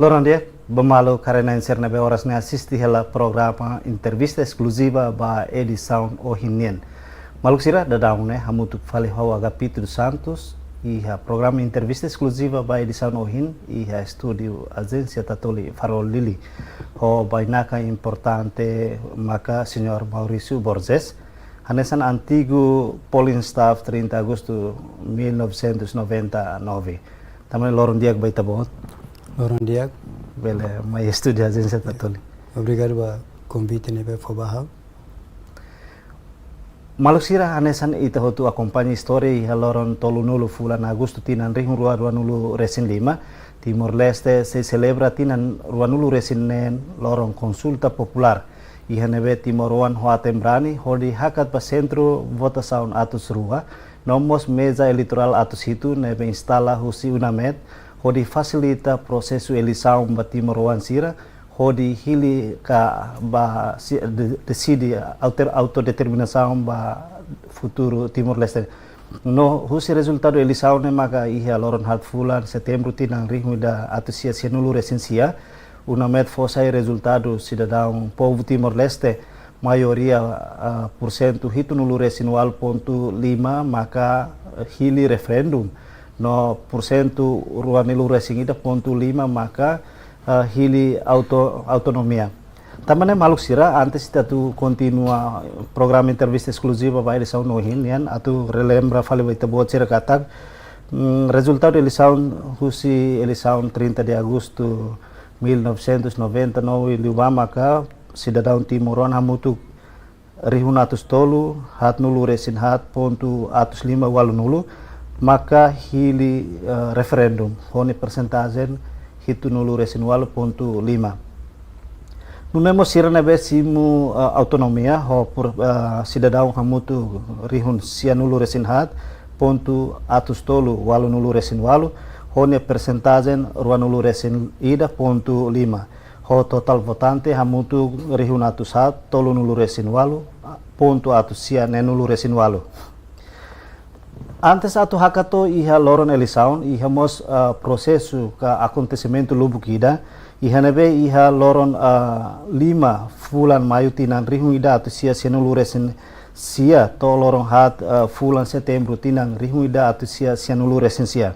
Loran dia bemalu karena insert nabe horas ne assisti hela programa entrevista exclusiva ba edição Ohinian. Maluk sira dadang ne hamutuk fali hawa Agapito dos Santos iha programa entrevista exclusiva ba edição Ohin iha studio agência Tatoli Farol Lili. Ho bainaka importante maka Senhor Maurício Borges. Hanesan antigo polling staff 30 Agosto 1999. Também Loran Diag baita bom. Loran Diag. Bele, mai estúdio agência Tatoli. Obrigado pelo convite nebe Fobahab. Maluk sira hanesan ita hotu acompanha história e Loran tolu nulu fulan Agosto tinan rihun rua nulu resin 5 Timor Leste se celebra tinan rua nulu resin nen Loran consulta popular. Iha nebe Timor Wan Hoatembrani hodi hakat pa centro votação atus rua nomos mesa eleitoral atus hitu nebe instala husi unamet hodi facilita prosesu eleição ba Timor Wan sira hodi hili ka ba decide autodeterminação ba futuro Timor Leste no husi resultado eleição ne maka iha Loran hat fulan setembro tinang rihu da atus sia nulu resensia unamet fossai resultado cidadão povo Timor Leste maioria porcento hitu nulu resinual ponto 5 maka hili referendum no porcento rua nilu resingida ponto 5 maka hili autonomia. Tamane maluk sira antes kita tu continua programa entrevista exclusiva ba eleição no Ohinian atu relembra fale baita buat sira katak resultado eleição husi eleição 30 de agosto 1999 liuba maka cidadão Timoron hamutuk rihun atus tolu hat nulu resin hat pontu atus 5 walu nulu maka hili referendum honi persentasen hitu nulu resin walu pontu 5 numemo sirna be simu autonomia ho cidadão hamutuk rihun sia nulu resin hat pontu atus tolu walu nulu resin walu hone persentasen rua nulu resin ida pontu 5 ho total votante hamutu rihun atus hat tolu nulu resin walu pontu atus sia nulu resin walu antes atu hakato iha Loran eleição iha mos processo ka acontecimento lubuk ida iha nebe iha Loran 5 fulan mayu tinan rihun ida atus sia nulu resin sia to Loran hat fulan setembro tinan rihun ida atus sia nulu resin sia.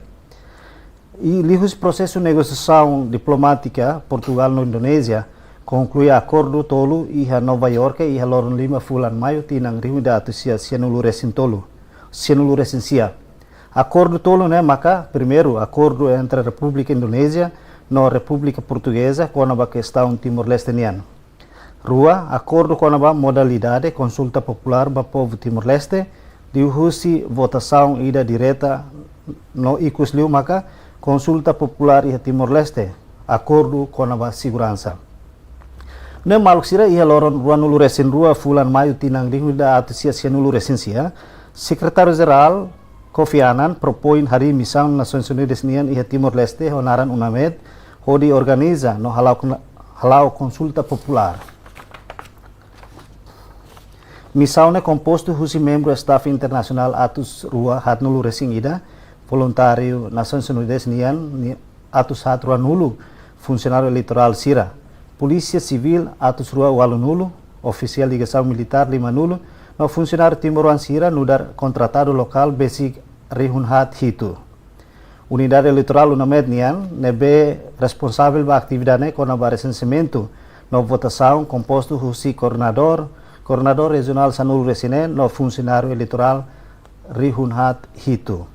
E lihus processo negociação diplomática Portugal no Indonésia conclui acordo tolu iha Nova York iha Loran 5 fulan maio tinang rihu da atusia nulu resin tolu nulu resin sia acordo tolu né maka primeiro acordo entre a República Indonésia no República Portuguesa com a questão Timor Leste nian rua acordo com a modalidade consulta popular ba povo Timor Leste dihusi votação ida direta no ikus liu maka consulta popular iha Timor Leste acordo com a segurança ne maluk sira iha Loran rua nulu resin rua fulan maio tinang rihu da atusia nulu resin sia secretário geral Kofi Annan propõe hari missão Nações Unidas nian iha Timor Leste honaran unamed hodi organiza no halau consulta popular missão ne composto husi membro staff internacional atus rua hat nulu resin ida voluntário Nações Unidas nian atus hat rua nulu funcionário eleitoral sira polícia civil atus rua walu nulu oficial ligação militar 5 nulu no funcionário Timoran sira nudar contratado local basic rihun hat hitu unidade eleitoral unamed nian nebe responsável ba atividade com a recenseamento no votação composto husi coordenador regional sanul resinen no funcionário eleitoral rihun hat hitu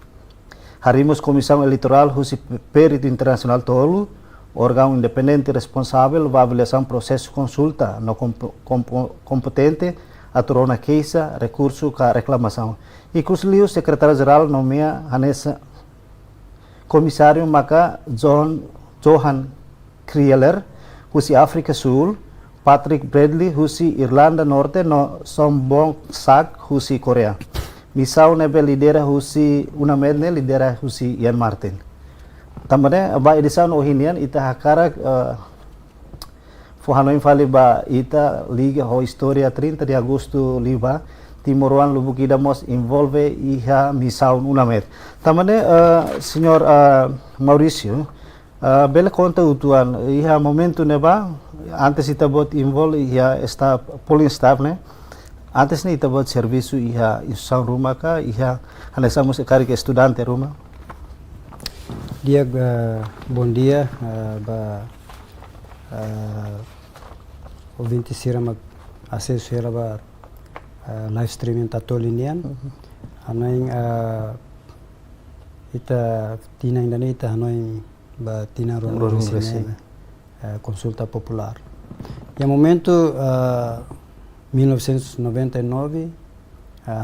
harimos comissão eleitoral husi perito internacional tolu órgão independente responsável da avaliação processo consulta no competente aturona queixa recurso ka reclamação e kusliu secretário geral nomea hanesa comissário maka Johan Krieler husi África Sul Patrick Bradley husi Irlanda Norte no Sombong Sak husi Korea missão nebe lidera husi unamed ne lidera husi Ian Martin tambane ba edição Ohinian ita hakara fuhanoin fali ba ita liga ho história 30 de agosto liba Timoruan lubuk ida mos involve iha missão unamed tamane senhor Maurício Bela conta o tuan, ia momento neba, antes ita bot invol ia staff, polling staff né? Antes ni ita bot serviço ia instituição rumah ka, ia anexamos cari que estudante rumah. Dia bom dia ouvinte sira mag acesso era ba live streaming tatolinian. Anoing ita tina ainda ita anoing ba tina ron consulta popular. E momento 1999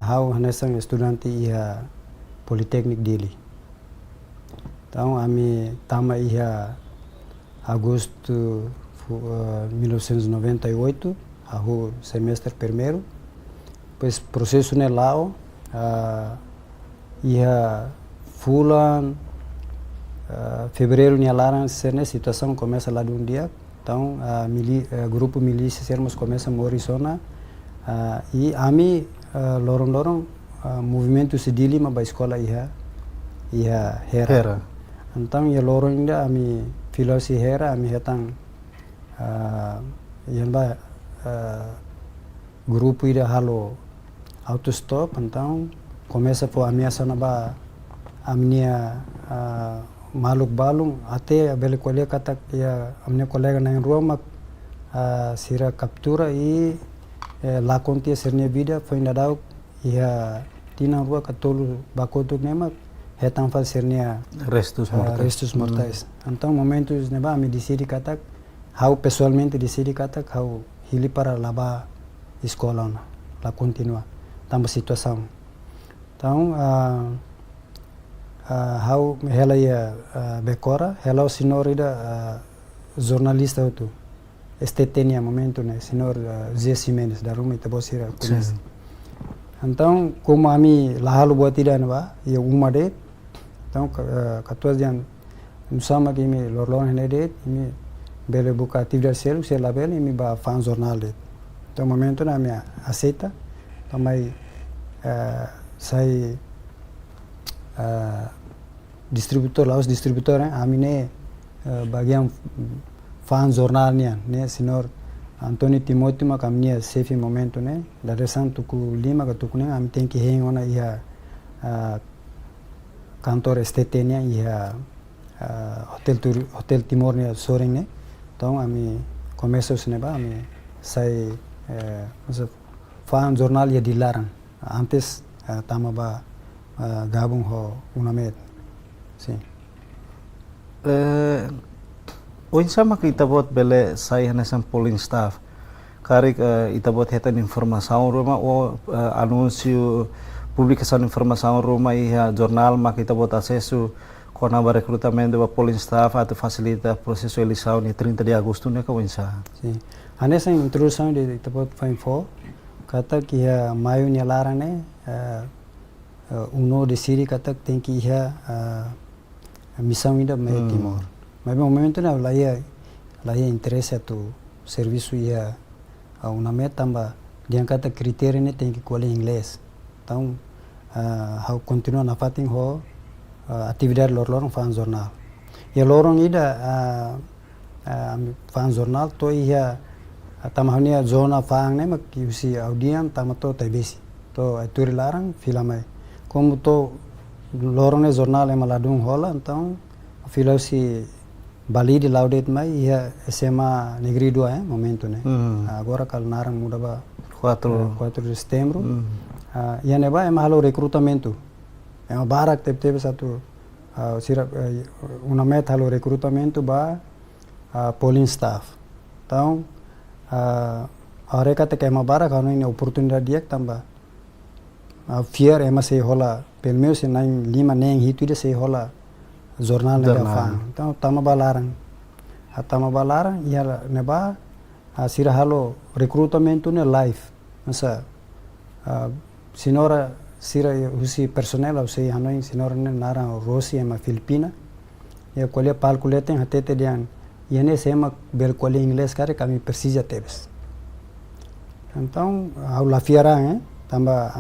hau hanesang estudante ia Politeknik Dili. Então ami tama ia agosto 1998 hau semestre primeiro. Pois processo ne lao ia fulan fevereiro ni alaran serne situação começa lá de um dia. Então grupo milícia sermos começa a Arizona e ami lorong movimento sedili ma ba escola ia hera. Então ia lorong ainda ami filosi hera ami hetang yang ba grupo ida halo autostop. Então começa por ameaça na ba amnia maluk balung até a bela colega kata ya amnia colega na Roma sira captura e lá contia sernia vida foi nadau ia tina rua katolu bakotuk nema hetang fal sernia restos mortais. Então momentos neba me decidi kata how pessoalmente decidi kata how hili para laba escola na lá continua tamba situação. Então how ela ia becora ela o senhor ida jornalista itu estetenia momento né senhor Zé Simenes da Roma ita bosira conhece. Então como ami lahalo buat ida neba ia umade. Então 14 dias sama que me lorlon henede me bele buka atividade selo se label e me ba fan jornal de. Então momento na me aceita também sai distributor laos distributor amine bagian fan jornal ne senhor Antônio Timóteo ma kamnia sefi momento ne dari Santuku 5 ke tuku ne am tem que hengona ia kantor STT ne ia hotel Timor ne soring ne. Então ami começo se neba ami sai fan jornal ia dilarang antes tama ba gabung ho unamet. Sim. Oin sama que itabot bele sai hanesan polling staff. Kari itabot hetan informação roma ou anúncio publicação de informação roma e jornal mak itabot acesso kona ba recrutamento ba polling staff atau facilita processo eleição ni 30 de agosto ne ka oinsa. Sim. Hanesan introdução de itabot info kata que maio ni larane uno decide kata tem que ia missão ainda meio Timor. Mas no momento na lá ia interesse tu serviço ia uma meta tamba dia kata critério ne tem que colher inglês. Então how continua na fating ho atividade lorong fan jornal. E lorong ida fan jornal to ia tamahnia zona fang ne mak usi audian tamato tabesi. To aturi larang filamai. Como to lorong ne jornal e maladung hola então filosi Bali di laudet mai ia SMA Negeri 2 momento né. Agora kal narang muda ba 4 de setembro. Ia neba halo recrutamento. Barak teve satu sira uma meta halo recrutamento ba polling staff. Então mereka te barak kanu ini oportunidade dia tambah fier se hola pelo menos se nang 5 neng hitu de se hola jornal ne fa. Então tama balaran ia neba sira halo recrutamento ne live. Masa senhora sira usi personal ou sei hanoi senhora ne nara Rossi ema Filipina. Ia colhe palculeten hatete dian iene sema bel colhe inglês cara kami precisa teves. Então ao la fiara tamba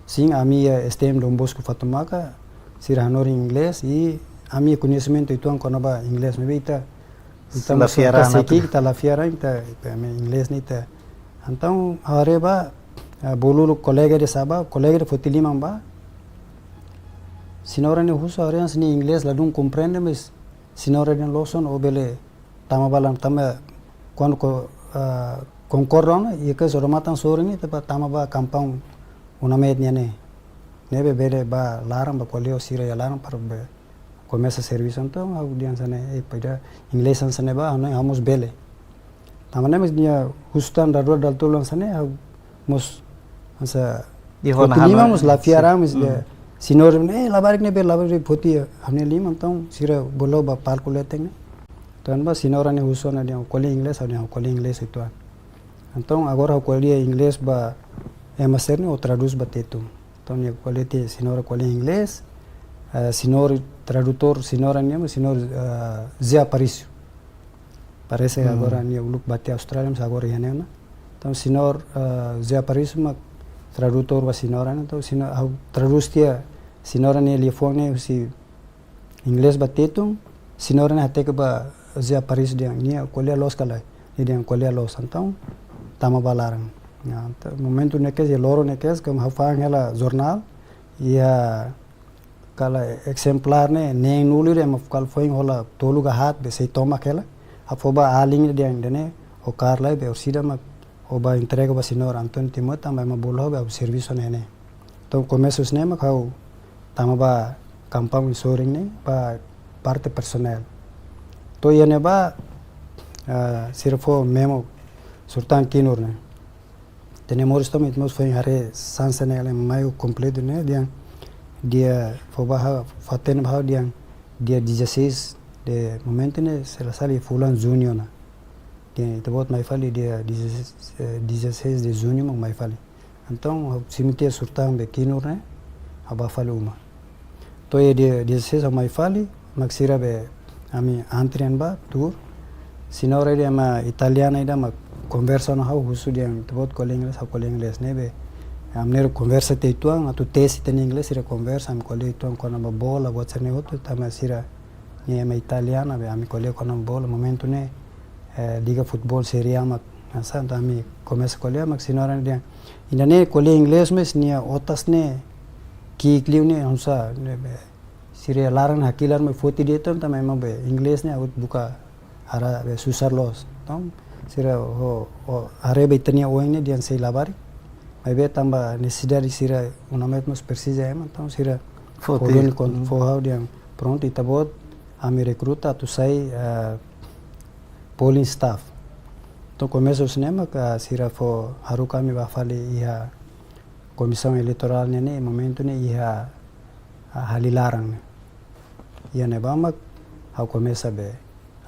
sim a minha STM Dom Bosco Fatumaka sira hanori inglês e a minha conhecimento itu quando ba inglês me ita La fiara na seki kita la fiara ita inglês ni ita então hare ba bolulu colega de saba colega de fotilima ba sinora ne huso hare ni inglês la dum compreende mas sinora ne loson obele tama balam tama quando concordam e que soromatan sorini te tama ba kampang una mednya ne nebe bele ba larang ba koleo sira ya larang par be começa serviço então audiência né e pada inglês sana ba ano amos bele tamane mas dia hustan dador dal tolon sana mus asa lima mus la fiara mus sinor ne labarik ne be labarik poti हमने lim então sira bolo ba calculate ne então ba sinora ne husona dia koli inglês dia koli inglês itu então agora koli inglês ba emaser ne o traduz ba tetu então ne koli te sinora koli inglês sinor tradutor sinora ne sinor Zé Aparício parece agora ne look bate Austrália mas agora ya ne então sinor Zé Aparício ma tradutor ba sinora ne então sinor traduz dia sinora ne telefone si inglês ba tetu sinora ne até que ba Zé Aparício dia ne koli los kala dia koli los então tama balarang momento ne que loro ne que como hafang ela jornal ia kala exemplar ne neng nuli re mafkal foi hola tolu ga hat be sei toma aquela afoba aling de ne o carla be orsida ma oba entrega ba sinor Anton Timota ma bolo ba serviço ne então começo ne ma kau tama ba campang soring ne ba parte personal to ia ne ba sirfo memo surtan kinur ne tenemos também nós foi hare sansa ne mai completo ne dia foba faten bhau dia 16 de momento ne se la sali fulan junho na dia tebot mai fali dia 16 de junho mai fali então cemitério surtan be kinur ne aba fali uma to dia 16 mai fali maksira be ami antrian ba tour sinore dia ma italiana ida ma conversa no hau husu dia tebot kol inglês ne be amner conversa te tuang atu tesi ten inglês sira conversa am kole tuang kona ba bola what's ne hotu tama sira ni ma italiana be am kole kona bola momento ne liga futebol serie A asa ami começa kole mak sinora dia indane kole inglês mes nia otas ne ki kliu ne onsa ne be sira larang hakilar me foti dia tam tama ma be inglês ne buka hara be susar los tom sira ho are be tania oing ne dia sei labari mai be tamba necessidade sira una metmos precisa então sira fotin con forrau dia pronto itabot ami recruta tu sai polling staff então começa o cinema que sira fo haruka mi ba fali ia comissão eleitoral ne momento ne ia halilarang ia ne bamak au começa be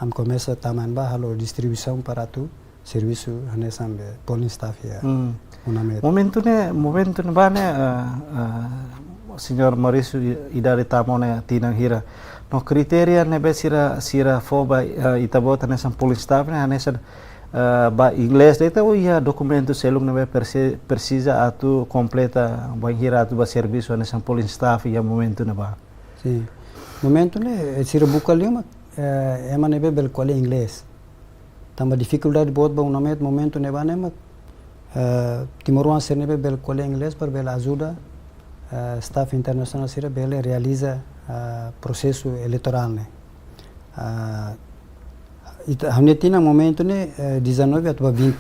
am começa taman ba halo distribuição para tu serviço hanesam be polling staff ia momento ne bane senhor Maurício idari tamone tinang hira no kriteria ne be sira foba itabota ne sam polling staff ne hanesa ba inglês deta o ia documento selung ne be precisa atu completa ba hira atu ba serviço ne sam polling staff ia momento ne ba sim momento ne sira bukalima ema ne be bel qual inglês tamba dificuldade bot ba momento ne ba ne Timoruan Sernebe bel colega inglês para bela ajuda staff internacional sira bela realiza processo eleitoral ne hamne tina momento ne 19 atau 20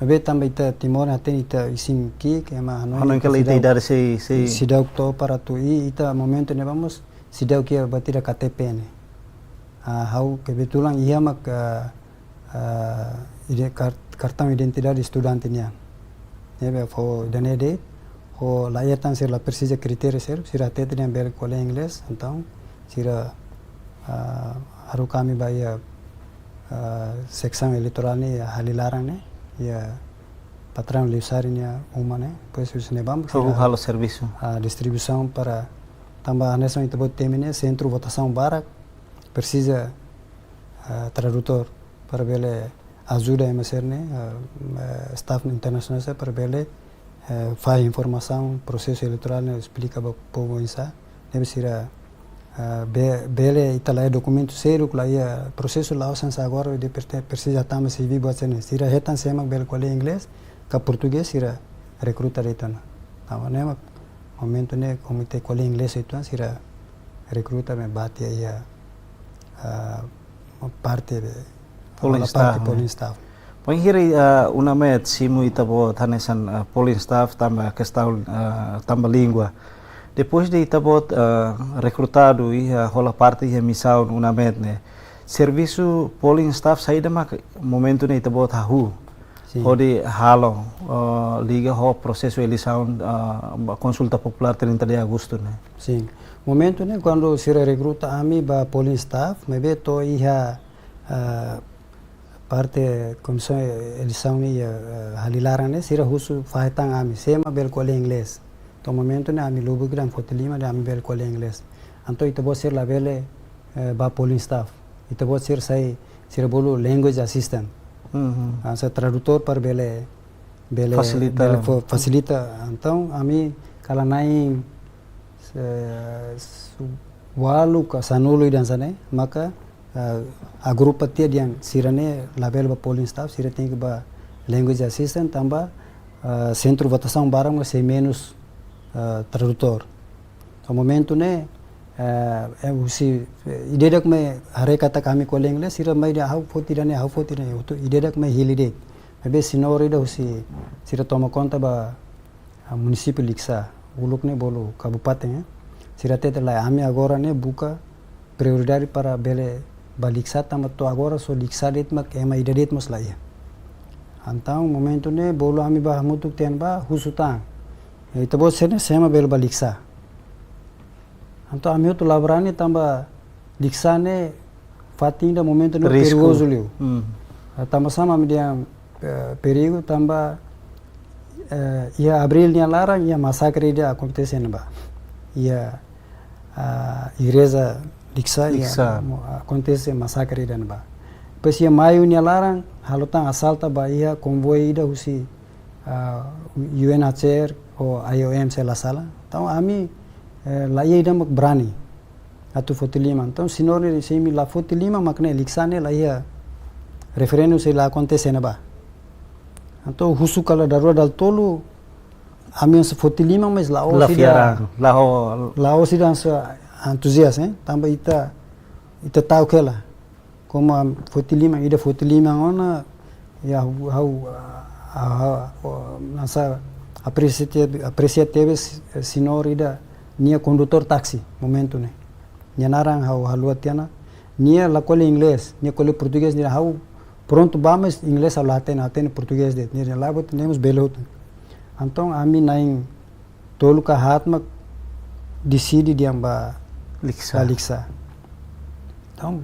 abe também ita Timor até ita isim que ma ano que ita dar sei sidau to para tu ita momento ne vamos sidau que batira KTP ne hau kebetulan ia mak cartão identidade estudante nia nebe fo danede ho layatan sir la precisa critério ser sira tete nem bel colega inglês então sira harukami baia seção eleitoral ne halilarang ne ia patrão livsarinya uma ne pois os nebam o halo serviço a distribuição para tambah nessa itu bot temine centro votação barak precisa tradutor para bele ajuda emeser ne staff internacional se para bele faz informação processo eleitoral ne explica para povo insa deve ser bele ita lá documento sério lá ia processo lá usansa agora de precisa tama se vivo assim sira hetan semak bele qual inglês ka português sira recruta retana tama nema momento ne komite qual inglês itu sira recruta me bate ia parte de Polling staff, polling staff. Poin hiri una met simu itabo tanesan polling staff tambah questão tambah língua. Depois de itabo recrutado e rola parte e missão una met né. Serviço polling staff saída mak momento ne itabo tahu. Hodi halo liga ho processo eleição consulta popular 30 de agosto né. Sim. Momento né quando se recruta ami ba polling staff, me beto iha parte comissão eleição ni halilaran ne sira husu fahetang ami sema bel qual inglês. To momento ne ami lubu gran fotelima de ami bel qual inglês. Anto itabo ser la bele ba polling staff. Itabo ser sai sira bolu language assistant. Asa tradutor par bele facilita. Então ami kala naik walu ka sanulu dan sana maka a grupo tia yang sirane label ba polling staff sira tem que ba language assistant tamba centro votação barang mas menos tradutor no momento ne usi idedak me hare kata kami ko inglês sira mai da hau fotirane itu idedak me hilide be sinori da usi sira toma conta ba município liksa uluk ne bolu kabupaten sira tete la ami agora ne buka prioridade para bele baliksa tamato agora so liksa det mak ema idedet mos la ia antang momento ne bolu ami ba hamutuk ten ba husutang itu bos sene sema bele baliksa anto ami tu labrani tamba liksa ne fatinda momento ne perigoso liu tamba sama ami dia perigo tamba ia abril nia larang ia massacre dia acontece ba ia igreja liksa acontece massacre dan ba depois ia maio nia larang halotang assalta ba ia convoy ida husi UNHCR ou IOM se la sala então ami la ia ida mak berani atu fotilima então sinore semi la fotilima makne liksa ne la ia referendum se la acontece na ba então husu kala darua dal tolu ami se fotilima mas la o sida entusias tamba ita tahu kela como fotilima ida fotilima ona ya hau nasa apreciative sinor ida nia condutor taxi momento ne nia narang hau haluatiana nia la cole inglês nia cole português nia hau pronto vamos inglês aten português de nia lá temos belot então ami naing tolu ka hatma decide diam ba liksa então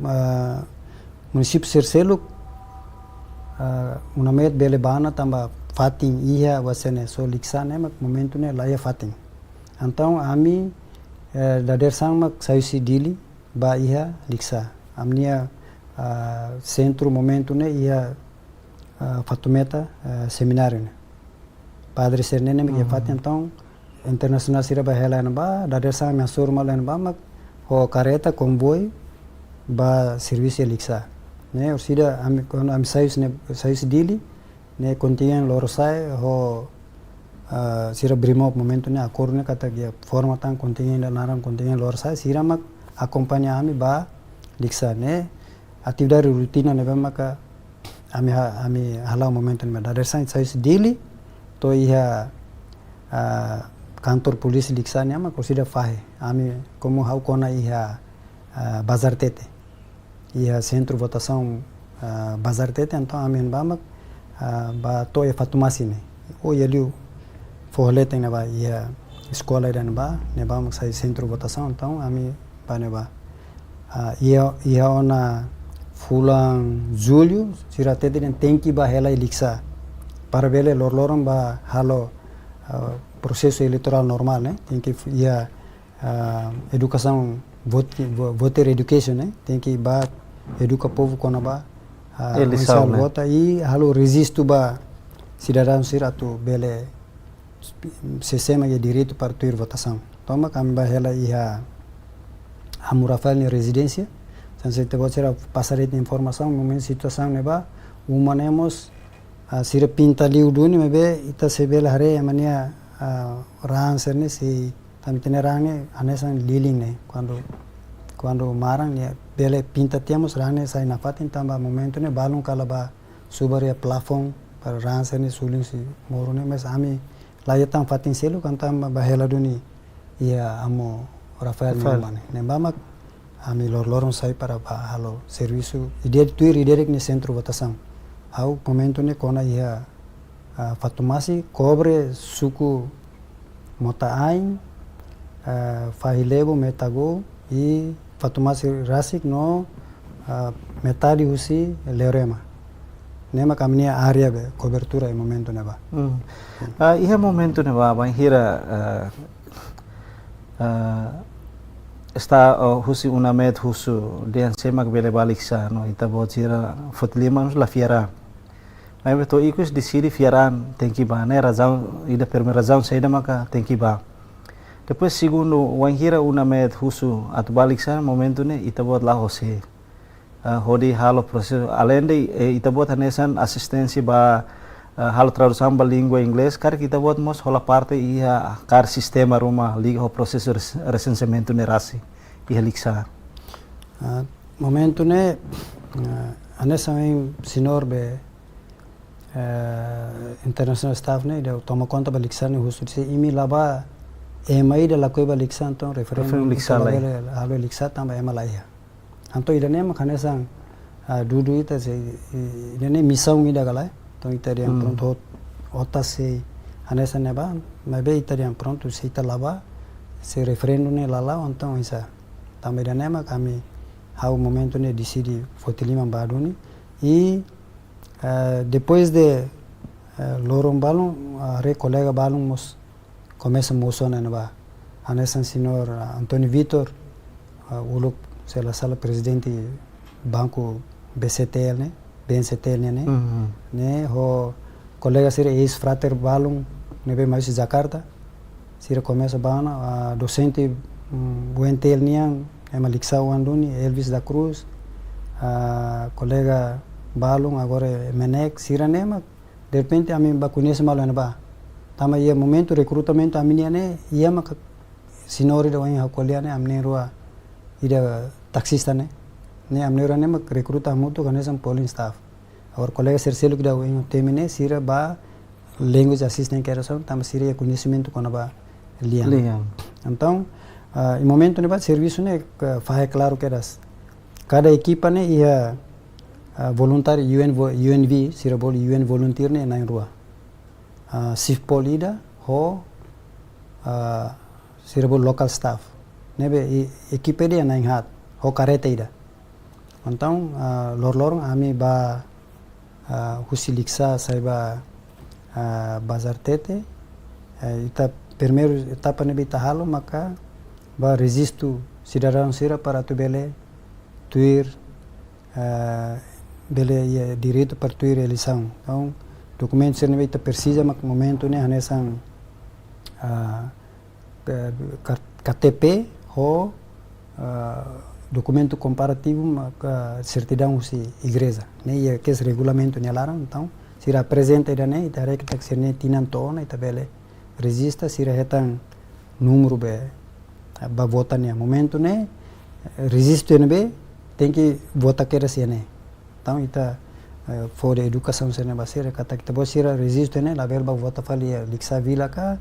município Serseluk una met bele bana tamba fating ia wasene so liksa ne mak momento ne laia fating então ami dader sang mak saisi dili ba ia liksa amnia centro momento ne ia fatumeta seminário ne padre sernene me fating então internacional sira ba hela ba dader sang me surma len ba mak ho careta convoy ba serviço liksa ne sida am sais dili ne kontingen lorsai ho sira brimo momento ne acordo ne kata dia forma tan kontingen da naram kontingen lorsai sira mak acompanha ami ba liksa ne atividade rutina ne maka ami hala momento ne da sais dili to ia kantor polisi liksa ne mak sida fahe ami como hau kona ia bazar tete ia centro votação bazar tete então amen bamak ba to e fatumasi ne o yeliu forlete ne ba ia escola dan ba ne bamak sai centro votação então ami ba ne ba ia ona fulang julho sira tete den tenki ba hela liksa para bele lorloram ba halo processo eleitoral normal né tem que ia educação voter education né tem que ba educa povo quando ba eleição vota e halo resisto ba cidadão siratu bele sistema de direito para ter votação toma kami ba hela ia Amo Rafael ni residência. Então se te pode ser passar de informação, momento situação neba, humanemos sira pinta liu duni mebe ita sebel hare amania rang serne si tam tene rang ne anesan liling ne quando marang ne bele pinta temos rang ne sai na fatin tamba momento ne balung kalaba subaria plafon para rang serne suling si moro ne mas ami layatang fatin selu kantam bahela duni ia amo Rafael ne bamak ami lorong sai para halo serviço direct ni centro votação au momento ne kona ia fatumasi cobre suku mota ain fahilebo metago e fatumasi rasik no metade husi lerema nema kamnia área be cobertura e momento ne ba ia momento ne ba hira está husi unamet husu dian semak bele balik sa no ita botira futliman la fiera ai beto ikus decidi fieran tem que ba né razão ida primeira razão saída maka tem que ba depois segundo wanhira unamet husu atu balik sa momento ne ita bot la hose hodi halo processo além de ita bot hanesan assistência ba halo tradução ba língua inglês cara kita bot mos hola parte ia car sistema ruma liga o processo recenseamento ne rasi ia liksa momento ne anesan senhor be international staff ne de toma conta ba liksa ne husu se imi laba emai de la coiba liksa então referendo liksa halo liksa tamba emalaya anto ida ne makanesan dudu ita se ne missão ida galai então italiano pronto otta se anessa neba mabe italiano pronto se ita lava se referendo ne lala então isa também nema kami hau momento ne decidi fotelima baduni e depois de loron balon re colega balon mos começa moção neba anessa senhor Antônio Vitor uluk se la sala presidente banco BCTL ne BNCTL ne ho colega sira ex-frater balung nebe mais Jakarta sira começa bana docente buentel niang ema liksa wanduni Elvis da Cruz colega balung agora menek sira nema de repente a mim ba conhece malo ba tama ia momento recrutamento a minha ne ia ma sinori da wang hakoliane amne rua ida taxista ne amne rua ne ma recruta muito kanesam polling staff और colega sercelo que deu em termine sira ba language assistant que era só tam sira conhecimento quando ba liang então em momento ne ba serviço ne faz claro que era cada equipa ne ia voluntário UNV sira bol UN volunteer ne na rua sif polida ho sira bol local staff ne be equipa dia na hat ho careta ida então lor ami ba husi liksa saiba bazar tete ita primeiro etapa ne bita halo maka ba resisto cidadão sira para tu bele tuir bele direito para tuir eleição então documento sira ne bita precisa mak momento ne hanesan KTP ho documento comparativo certidão se igreja né e que esse regulamento ne laram então se apresenta ida né ita rek tak serne tinan tona ita bele registra se retan número be ba vota ne momento né registro ne be tem que votar que se né então ita for educação se ne ba ser kata kita bo sira registro ne la verba vota falia liksa vila ka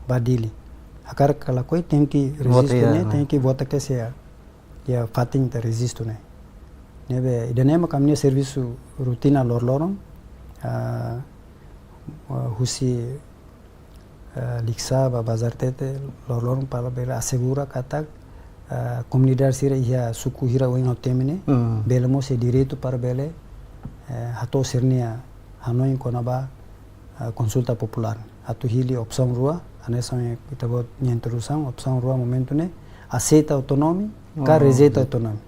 badili akar kala koi tem que registro ne tem que votar que se ya fating te resisto ne nebe idanema kamne serviço rutina lorloron husi liksa ba bazar tete lorloron para bela assegura katak comunidade sira ia suku hira wing hotemene belemo se direito para bele hato sernia hanoi konaba consulta popular atu hili opção rua anessa kita bot introdução opção rua momento ne aceita autonomia ka rejeita autonomia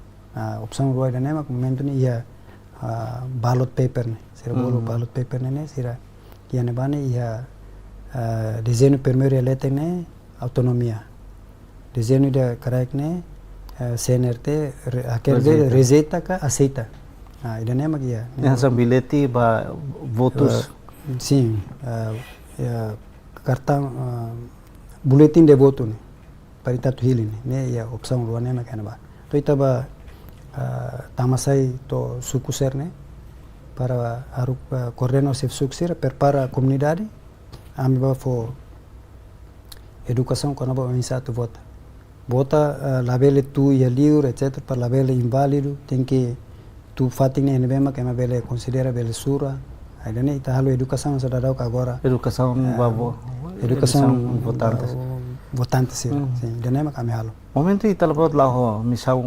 opção rua da nema momento ni ia ballot paper ne sira bolo ballot paper ne sira ia ne bane ia desenho primeiro elete ne autonomia desenho da correct ne CNRT aquele rejeita que aceita. Ida nem magia. Essa bilhete ba votos. Sim, cartão boletim de voto né. Para tu hilin né ya opção luar né makana ba. To itaba tamasai to suku ser né para arup coordenar se suksir prepara a comunidade amiba for educação quando ba insatu vota. Vota labele tu ia livre etc para labele inválido tem que tu fating ne bema que bele considera bele sura ainda nem tá halo educação sa dadau agora Educação babo. Educação votantes. Votantes sim dene ma kami halo. Momento itu lebot lah misal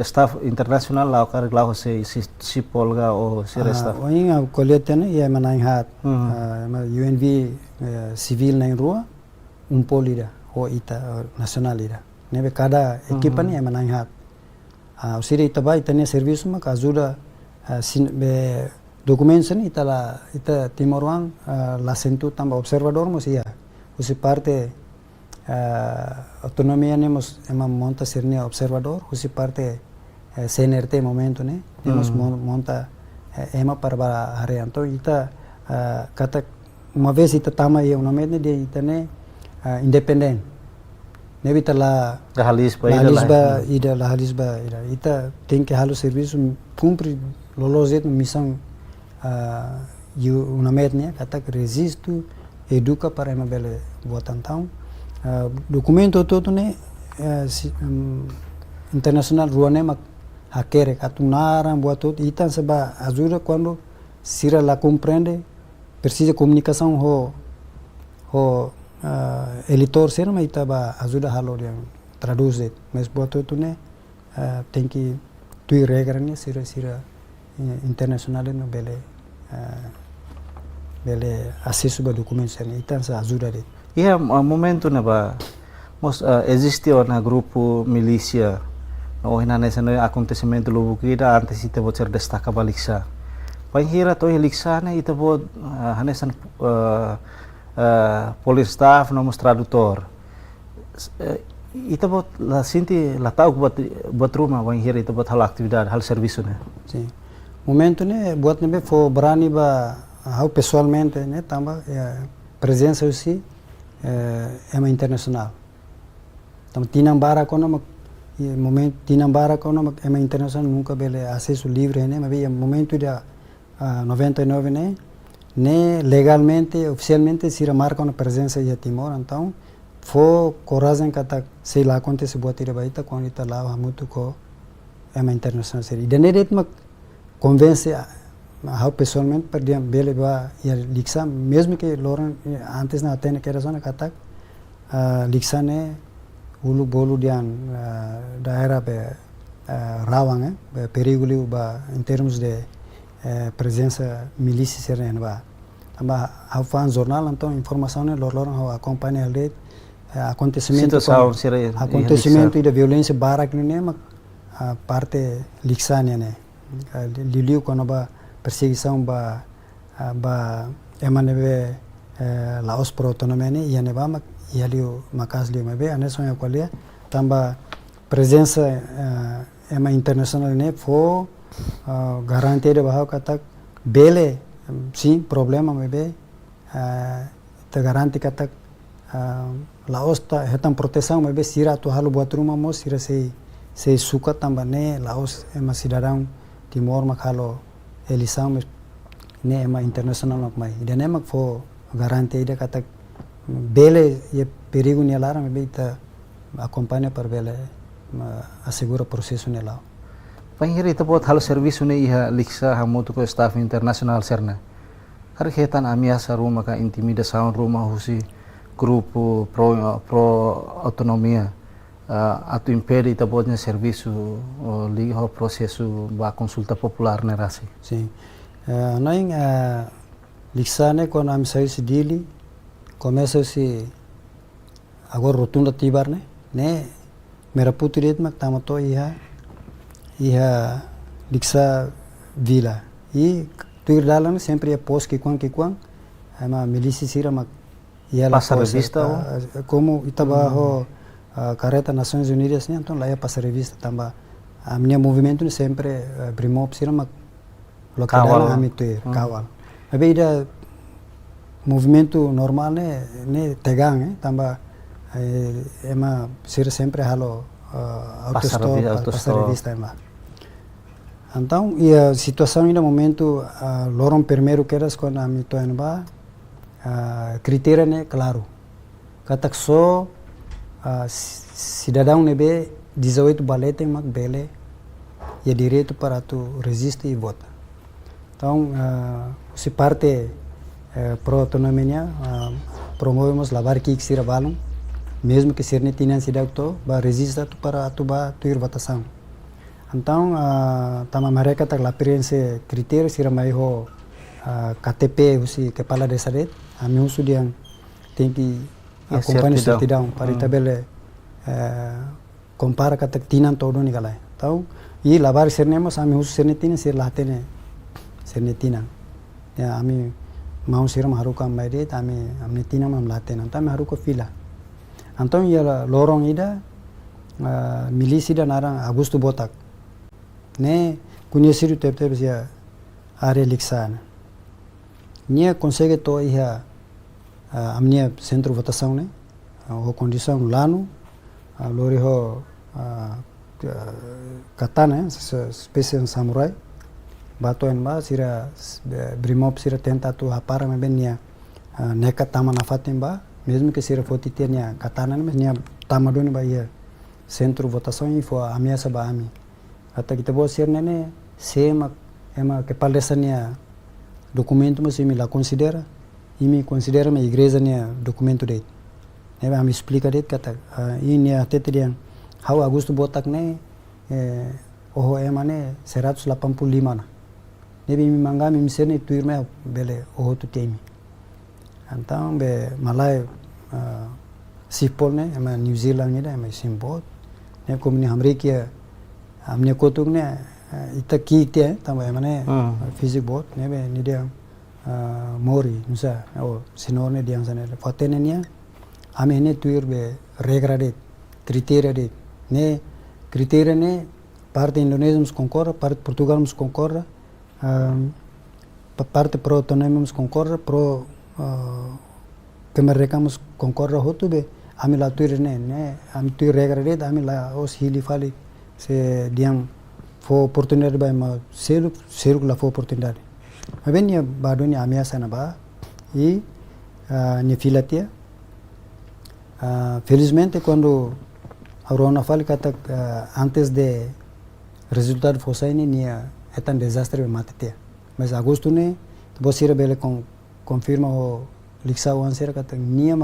staff internasional lah kar lah si polga o si resta. Oing a kolete ne ia manang hat UNV civil na rua polida o ita nacional ida. Nebe cada equipa ne ia manang hat. Usiri ita ba ita ne serviço ma ajuda documentos ne ita Timor-Wang la sentu tamba observador mos ia. Usi parte autonomia nemos monta sernia observador, usi parte CNRT momento né, temos monta ema para area. Então ita kata uma vez ita tama ia uma meta de ita né independent. Nebe ita la halisba ita tem que halo serviço cumpre lolozet missão uma meta né kata resisto educa para ema bele votan tão documento todo né internacional ruane mak hakere katunaran buat todo itan seba ajuda quando sira la compreende precisa comunicação ho eleitor ser mas itaba ajuda halo yang traduzir mas buat todo né tem que tu regra né sira internacional no bele acesso a documentos né itan sa ajuda de. Ia momento na ba mos existe na grupo milícia no hina nesse acontecimento logo que antes ite vou ser destaca baliksa. Pai hira to heliksa na ite vou hanesan police staff no mos tradutor. Ite vou la sinti la tau buat rumah pai hira ite vou hal atividade hal serviço né. Sim. Momento né buat nebe for berani ba how pessoalmente né tamba presença aussi ema internacional. Então tinambara kono momento tinambara kono ema internacional nunca bele acesso livre né, mas momento de 99 né legalmente oficialmente se marca uma presença de Timor, então foi coragem que sei lá acontece boa tira baita quando está lá muito com ema internacional seria. E nele me convence how pessoalmente perdiam bele ba ia liksa mesmo que Loren antes na atene que era zona katak liksa ne ulu bolu dian daerah be rawang be perigo ba em termos de presença milícia serena ba amba how fan jornal então informação ne Loren how acompanha ali acontecimento e da violência barak ne parte liksa ne liliu quando ba perseguição ba emanebe Laos pro autonomia ne ia neba mak ia liu makas liu mebe aneso ya kwalia tamba presença ema internacional ne fo garantia de bahau katak bele sim problema mebe te garanti katak Laos ta hetam proteção mebe sira tu halu buat rumah mo sira sei suka tamba ne Laos ema sidarang Timor makalo elisam ne ema internacional mak mai ida ne mak fo garantia ida kata bele ye perigo ne lara me beita acompanha para bele assegura processo ne lá. Panghiri ita pot hal serviço ne iha liksa hamutu ko staff internasional serna. Kar ketan amiasa rumah ka intimidação rumah husi grupo pro autonomia atu impede ita potnya serviço liga ho processo ba consulta popular ne rasi. Sim. Nós liksa ne quando am sai se dili começa se agora rotunda tibar ne mera puturet mak tamato iha liksa vila e tuir dalam sempre é pos que quang ama milícia sira mak ia passa revista como itaba ho carreta Nações Unidas ni então lá ia passar revista tambah a minha movimento ni sempre brimo sira mak Kawal. lokal ami tu kawal tapi ida movimento normal ne tegang tambah ema sira sempre halo passar revista ema então e a situação ainda momento lorong primeiro queras quando ami tu eba critério ne claro katak so cidadão nebe 18 balete mak bele e direito para tu resistir e votar. Então, se parte pro autonomia, promovemos lavar que sira balão, mesmo que sirne tinha cidade to, ba resista tu para tu ba tu ir votação. Então, tama mereka tak lapirense critério sira mai ho KTP usi kepala desa det, ami usu diang tem que acompanhar certidão para tabele compara katak tinan todo ni galai. Então, e lavar sernemos ami usu serne tinan sir latene serne tinan. Ya ami mau siram haruka maide ami tinan mam latene. Então ami haruka fila. Então ia lorong ida milisi da narang Agusto Botak. Ne conhecido tep sia área lixana. Nia consegue to ia amnia centro votação ne o condição lano lori ho katana spesies samurai bato en ba sira brimop sira tenta tu hapara me benia neka tama nafatem ba mesmo que sira fotitenia katana me nia tamadoni ba ia centro votação e foi ameaça ba ami até kita bo sir nene sema ema que palesania documento mas me la considera e me considera me igreja nia documento dele neba ami explica det kata ini até terian how Agusto Botak ne oho emane 185 na nebi mi mangga mi misene tuirme bele oho tu temi então be malai sipol ne ema New Zealand ne ema simbot ne komni hamre kia amne kotuk ne ita ki te tamba emane physics bot ne be ni dia mori nusa o sinor ne dia sana fotene nia ame ne tuir be regra det criteria det ne criteria ne parte Indonésia nos concorda, parte Portugal nos concorda, parte pro autonomia nos concorda, pro que mereka nos concorda hotu be ami la tuir ne ami tuir regra det ami la os hili fali se diam fo oportunidade ba ma selu la fo oportunidade avenia badonia ameaça na ba e ni filatia felizmente quando a Rona fala que antes de resultado fosse ni é tão desastre be matete mas agosto ne você bele confirma o lixa o answer que nia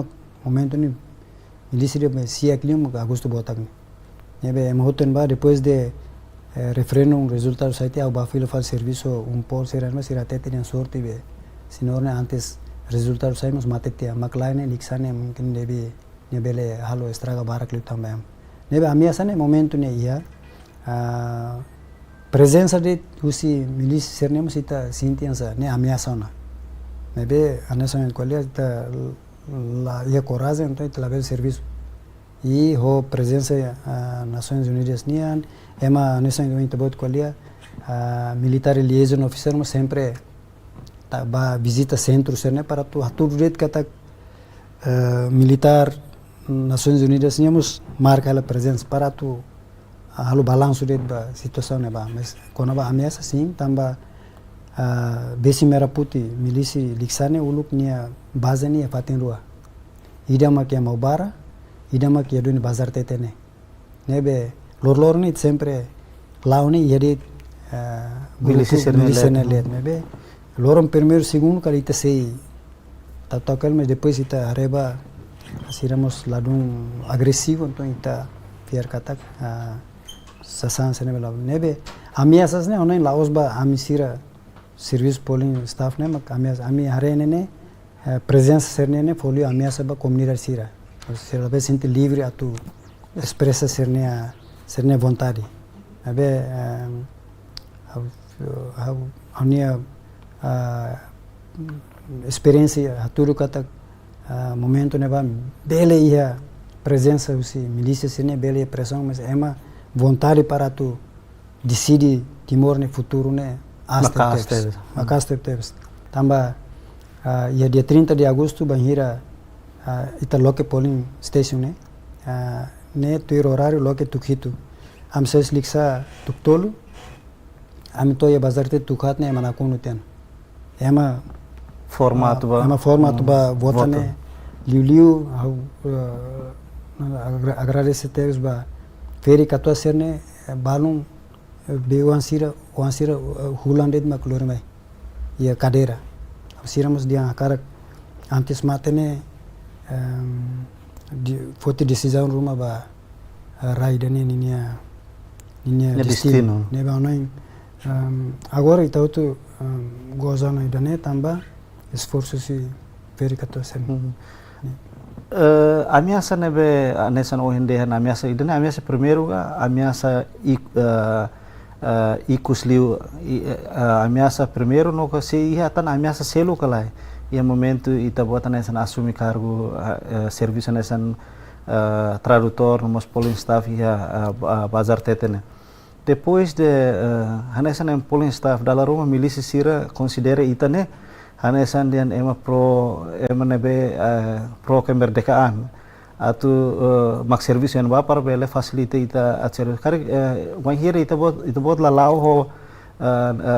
momento ni ilicide be sia clima agosto botak ne be mohoten ba depois de referendum resultado saite ao bafilo fal serviço por ser mas ir até tinha sorte be senão antes resultado saímos matete maclaine lixa ne mungkin debe ne bele halo estraga barak lu também nebe ameaça ne momento ne ia presença de usi milis sernemos ita sintiansa ne ameaça na nebe anação escola ita la ia coragem então ita laver serviço e ho presença Nações Unidas nian ema anação ita bot escola militar liaison officer mo sempre ba visita centro serne para tu atur red kata militar Nações Unidas tínhamos marca a presença para tu halo balanço de situação ne ba mas quando ba ameaça sim tamba besi meraputi milisi liksane uluk nia base nia fatin rua idama que maubara idama que do ni bazar tetene nebe lor ni sempre launi yedi milisi serne let nebe lorom primeiro segundo kalita sei tatakal mas depois ita areba asiramos ladung agresivo então ita fiar katak sasan sene bela nebe ameaças ne online laos ba amisira serviço polling staff ne mak ameaça ami harene ne presença serne ne folio ameaça ba comunidade sira sira be sente livre a tu expressa serne vontade abe ania experiência haturu katak momento ne ba bele ia presença usi milícia sini bela pressão, mas é uma vontade para tu decidir Timor no futuro né Macas teves. Tamba ia dia 30 de agosto banhira ita loke polling station ne tuir horário loke tukhitu. Am ses liksa tuktolu am to ia bazar te tukhat ne manakunu ten. Ema formato ba vota ne liu agradece teves ba feri katwa serne balung be wansira hulandet ma klore mai ia cadeira siramos dia akara antes matene foto decisão ruma ba raida ne ninia destino ne ba nai agora então tu gozando idane tamba esforço se feri katwa serne ameaça nebe nessa ohende ameaça idane ameaça primeiro ameaça ikusliu ameaça primeiro no que se ia tan ameaça selo kalai ia momento ita bota nessa assumir cargo serviço nessa tradutor nos polling staff ia bazar tetene depois de nessa polling staff dala Roma milícia sira considera itane hanesan dian ema pro ema nebe pro kemerdekaan atau mak serviço yang bapar bele facilite ita acer kari wanhira ita bot lalau ho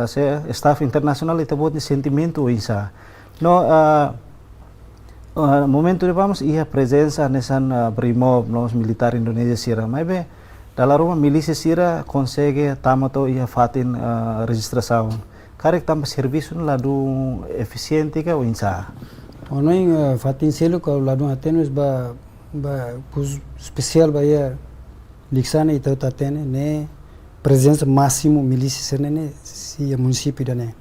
se staff internacional ita bot ni sentimento insa no momento de vamos ia presença nesan brimob nos militar Indonesia sira maybe dalam rumah milícia sira consegue tamato ia fatin registração kari tambah serviço ladu eficiente ka insa onoi fatin selo ka ladu atenos ba pus especial bahia liksana ita tatene ne presença máximo milícia serne se município da ne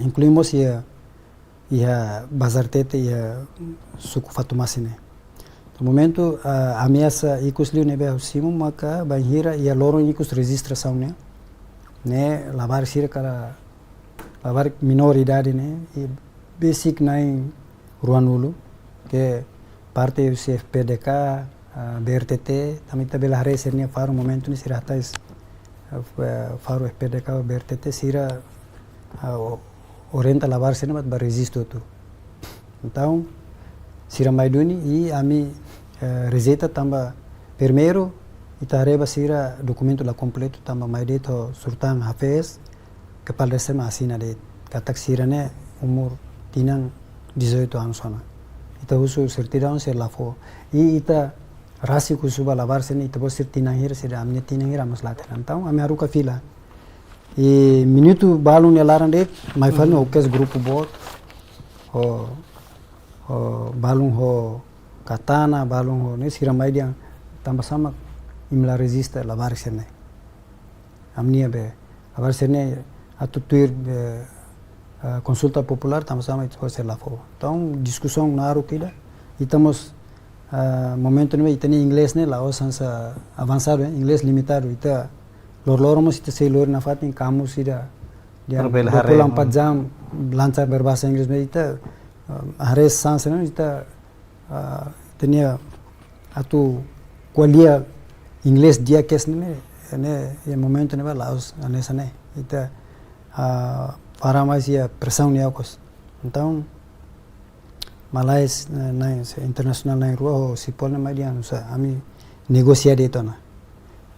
incluímos ia bazar tete ia suku fatumasine no momento ameaça ikusliu nebe simo maka banhira ia lorong ikus registração ne lavar sira kala lavar minoridade ne basic nai ruanulu que parte do CFPDK, BRTT, também tabela hari sernia faro momento ni sira tais faro FPDK BRTT sira orienta lavar sernia mat baresisto tu. Então sira maiduni e ami receita tamba primeiro itareba sira documento la completo tamba maideto surtan hafez kepala desa asina de katak sira ne umur tinang 18 anos sana. Ita usu certidão ser lafo e ita rasi kusuba lavar seni ita bos tinahir ser amne tinahir amas later então ame aruka fila e minuto balun elaran de mai falno okes grupo bot ho balun ho katana balun ho ne sira mai dia tamba sama imla resista lavar sene amnia be lavar sene atu tuir consulta popular estamos a ser la fo. Então discussão na área que estamos momento não tem inglês né lá osansa avançado inglês limitado ita loromos ita sei lor na fatin kamu sida dia pulang 4 jam lancar berbahasa Inggris ita hari sans não ita tinha atu kuliah inglês dia kes né momento né lá nessa né ita para mais ia pressão niakos então malais na internacional na rua se pode mais dia não sei ami negociar de tona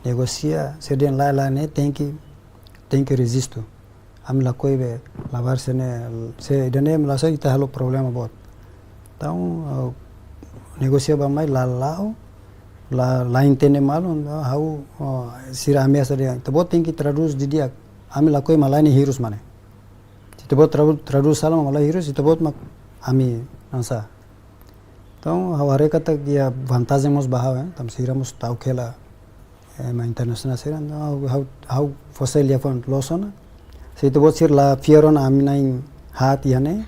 negociar se den lá né tem que resisto ami la coibe lavar se né se dane la sai tá halo problema bot então negociar ba mais lá entende mal how sira ameaça de então tem que traduz de dia ami la coi malai ni hirus mane tebot traduz salam malah hirus tebot mak ami ansa então haware kata dia vantagem mos bahau tam siramos tau kela ma international siran how fossil ya fon losona se tebot sir la fieron ami nai hat yane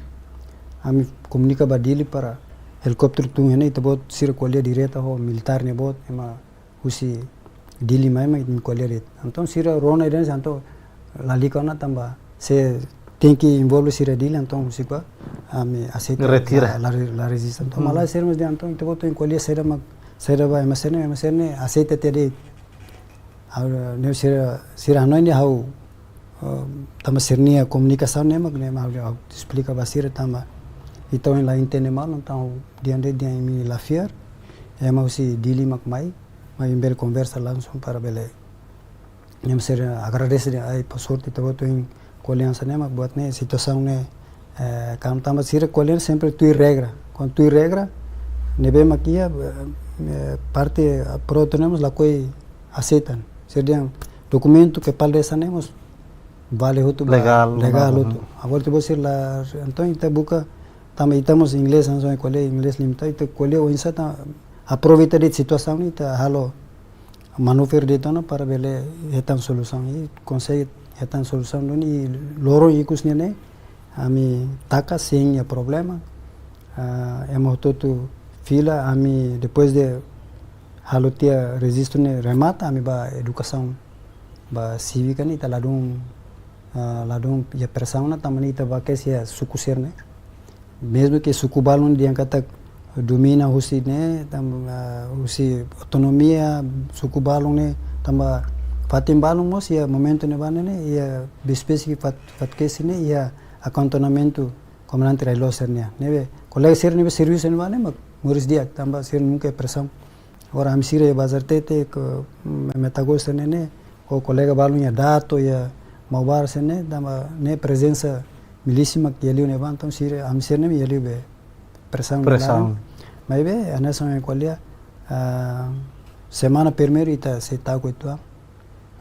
ami comunica badili para helicóptero tu yane tebot sir kolia direta ho militar ne bot ema usi dili mai mai kolia ret então sir rona iden santo la likona tamba se tem que envolver sira dele, então sipa ami aceita Retira. la resistência. Então malah sermos de então então encolher sira vai mas ne aceita ter ne sira hanoi ne hau tama sernia comunicação ne mag ne mau explica basira tama então ela entende mal então diante dia mi la fiar mau si dili mak mai embel conversa langsung para bele nem ser agradece ai por sorte então em colheança ne mak buat ne situação ne kam tama sira colher sempre tu regra quando tu regra ne be makia parte pro tenemos la coi aceitan seriam documento que palde sanemos vale outro legal outro agora te vou ser lá então ita buka também estamos inglês não só colhe inglês limita ita colhe o insa ta aproveita de situação ita halo manuver de tona para bele etan solução e consegue etan solução e loro ikus ne ami taka sem problema emo todo fila ami depois de halo tia resisto ne remata ami ba educação ba cívica ni ta ladung ya pressão na tamani ta ba que se suku ser ne mesmo que suku balun dia kata domina husi ne tam husi autonomia suku balun ne tamba fatim balun mos ya momento ne bane ne ya bespeci fat que se ne ya acantonamento comandante railo ser ne nebe colega ser ne serviço ne bane mak muris dia tamba ser nunca pressão agora am sire bazar tete metagos ne o colega balun ya dato ya maubar se ne tamba ne presença milíssima que ele ne van então sire am ser ne ele be pressão mas be anessa me qualia semana primeiro ita se tá com tu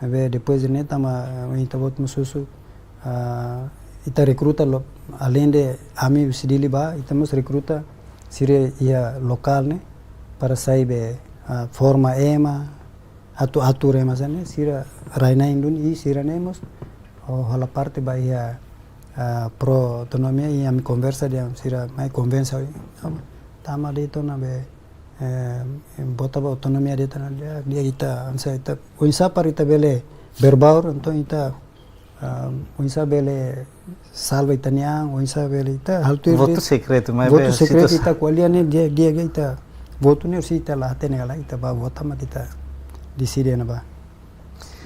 mas be depois de ne tama ita bot mususu ita recruta além de ami sidili ba ita mus recruta sire ia local ne para sair be forma ema atu rema ne sira raina indun i sira nemos o hala parte ba ia pro autonomia e ami conversa de sira mai convença tama de to na be bota autonomia de tana dia ita ansa ita unsa parita bele berbaur então ita unsa bele salva itania unsa bele ita haltu voto secreto mas voto secreto ita qualia ne dia ita voto ne si ita la tene gala ita ba vota ma kita decide na ba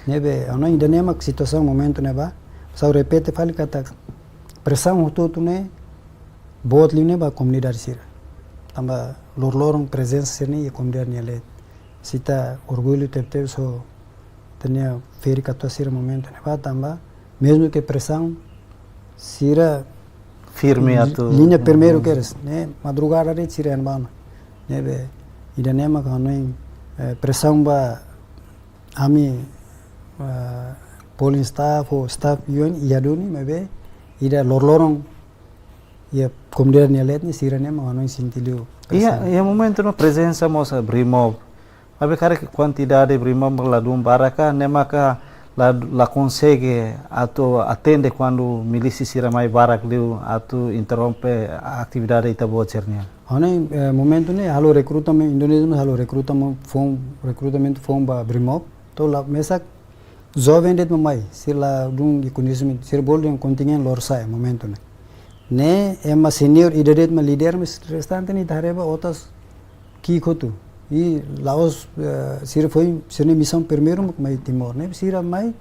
nebe ano ainda nem uma situação momento ne ba só repete fale kata pressão tudo ne bot line ba comunidade sira tamba lorong presença ne e comunidade ne sita orgulho teve so tenia feri kata sira momento ne ba tamba mesmo que pressão sira firme atu linha primeiro queres né madrugada de sira en bana nebe ida nema kanoi pressão ba ami polling staff ou staff yon iaduni mebe ida lorong ia comunidade nelet ni sira nema kanoi sintilio ia momento no presença moça brimo mas cara quantidade de brimo ladum baraka nema ka la consegue atu atende quando milícia sira mai barak liu atu interrompe a atividade ita bocernia Hone momento ne halo recrutamento Indonesia halo recrutamento form ba Brimop to la mesak jovem det mai sila dung conhecimento ser bolden contingent lorsa momento ne emma senior idadet ma leader mes restante ni dhareba otas ki khotu e laos sir foi sene missão primeiro mai Timor ne sira mai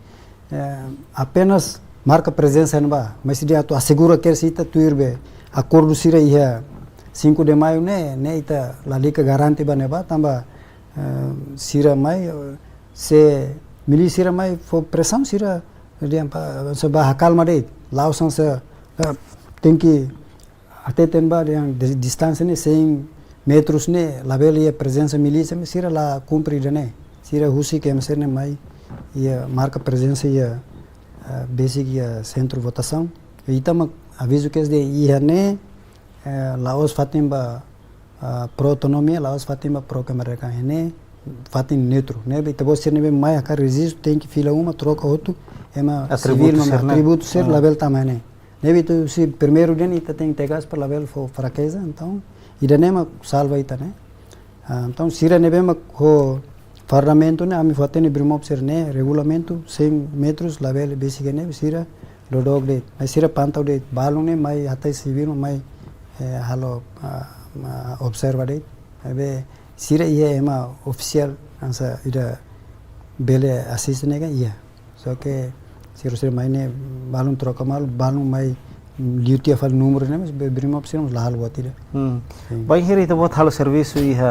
apenas marca presença ba mas dia tu assegura que sita tuirbe acordo sira ia 5 de maio ne ita la liga garante baneba tamba sira mai se mili sira mai fo pressão sira dia se ba calma de laos se tem que até temba yang distância ne 100 metros ne label ia presença milícia sira la cumprir ne sira husi que emser ne mai ia marca presença ia basic ia centro votação ita aviso que é de ia ne Laos Fatimba pro autonomia, Laos Fatimba pro Camarga ne Fatim neutro, né? Então você não vê mais a resiste tem que fila uma troca outro é uma civil uma atributo ser label também né? Então se primeiro dia ita tem que pegar para label for fraqueza então ida nema salva ita né? Então sira nebe ma ho parlamento né? Ami fatene Brimop ser né? Regulamento 100 metros label basic né? Sira lodog de mai sira pantau de balung ne mai hatai civil mai halo observa de be sira ia ema official ansa ida bele assist ne ga ia so ke sira mai ne balung troca mal balung mai liuti afal número ne mas berima opção lá halo atira bem here ita bot halo serviço iha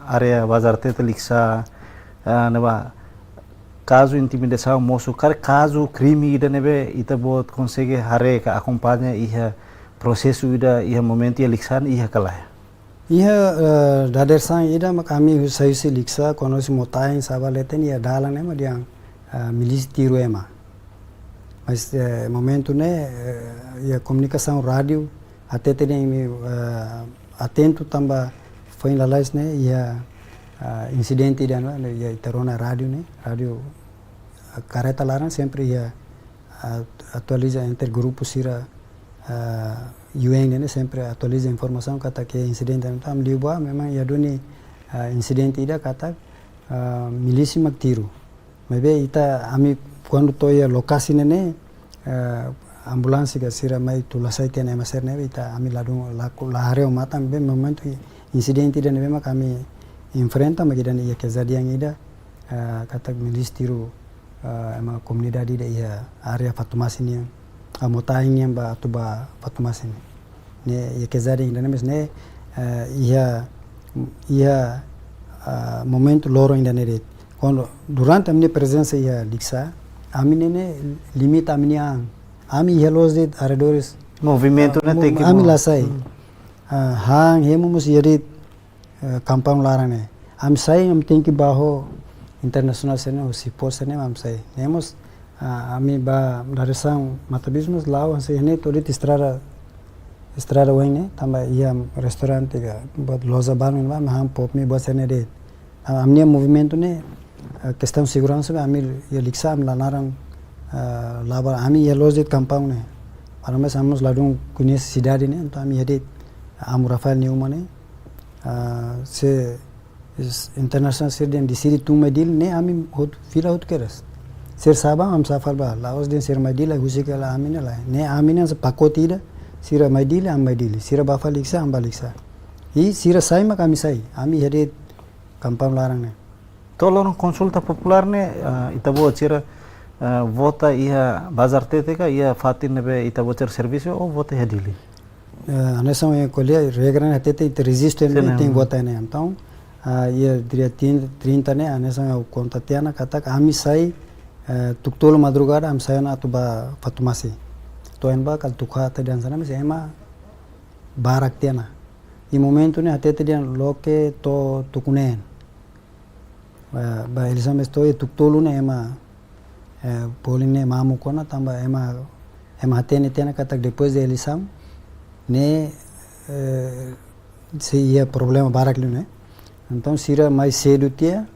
area bazar te liksa neba caso intimidação moço caso crime ida nebe ita bot consegue hare ka acompanha iha processo ida iha momento ia liksan iha kalah iha dader sang ida mak kami saisi liksa konosi motain sabaleten ia dalang ne madiang milis tiru ema mas momento ne ia comunicação rádio até tem atento tamba foi lá né ia incidente dan ia terona rádio ne rádio careta larang sempre ia atualiza entre grupos sira UN ne sempre atualiza informação kata que incidente tam liba memang ia doni incidente ida kata milisi mak tiru mebe ita ami quando toia lokasi ne ambulância que sira mai tulasai tiana maser ne ita ami ladung la hareu matam be momento incidente ida ne kami enfrenta magidan ia kejadian ida kata milis tiru ema komunidade ida ia area Fatumasin yang amotain yang ba atuba Fatumasin ne ia kejadian ida ne ia momento loro ainda ne quando durante a minha presença ia liksa ami ne limita a minha ami ia los de arredores movimento ne tem que ami lasai hang hemu mus ia kampung larang ne am sai am tem que baho internasional sene o sipo sene am sai nemos ami ba daresang matabismos lao se ne tolit estrada wene tamba ia restaurante ga buat loja bangun ba ham pop me buat sene de amnia movimento ne questão segurança ami ia liksa am lanarang laba ami ia loja kampung ne para mas amos ladung kunis cidade ne então ami ia am Rafael Newman ne se international serdian di siri tu medil ne ami hot fila hot keras ser sabang am safal ba laos den ser medil la husika la amina la ne amina se pakotida sira medil am medil sira bafa liksa am baliksa i sira sai ma kami sai ami hede kampam larang ne tolong konsulta popular ne itabo cira vota ia bazar tete ka ia fatin nebe itabo cer serviço ou vota hedili anessa é colher regra né tete resiste né tem vota né então ia dia 30 né anessa é contatiana kata kami sai tuktolo madrugada am sai na tuba Fatumasi to enba kal tukha te dan sana mas ema barak tiana i momento né tete dia loke to tukunen ba elisam estoy tuktolo né ema polin né mamu kona tamba ema tene tiana kata depois de elisam ne se ia problema barak lu né então sira mais cedo tia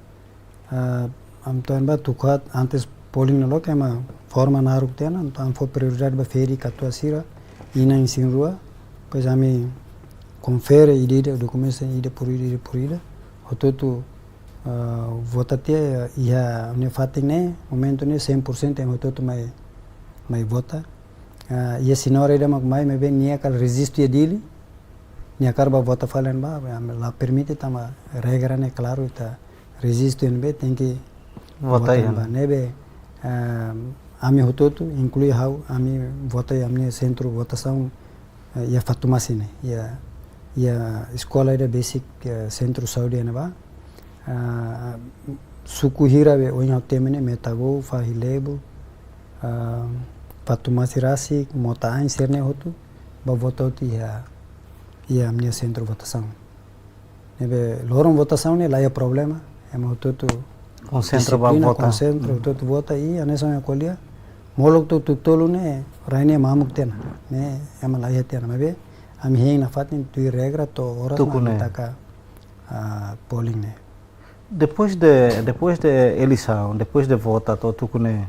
am toenba tukat antes polling lo que ma forma na ruk tia então foi prioridade ba feri katua sira ina em sinrua pois ami confere ide documento ide purida hototu vota tia ia ne fating ne momento ne 100% em hototu mai vota ia sinora ida mak mai me ben nia kal resiste dili nia karba vota falen ba la permite tama regra ne claro ita resiste NB tem que vota ba nebe ami hototu inclui how ami vota amne centro votação ia Fatumasi ne ia escola ida basic centro saúde ne ba suku hira be onha temene metago fa hilebo Fatumasi rasi motain serne hotu ba voto ia amne centro votação nebe lorong votação ne laia problema ema hotu concentra ba vota concentra hotu vota i anesa me kolia molok tu tolu ne raine mamuk tena ne ema laia tena mebe ami hein na fatin tu regra to horas na taka polling ne depois de eleição depois de vota to tukune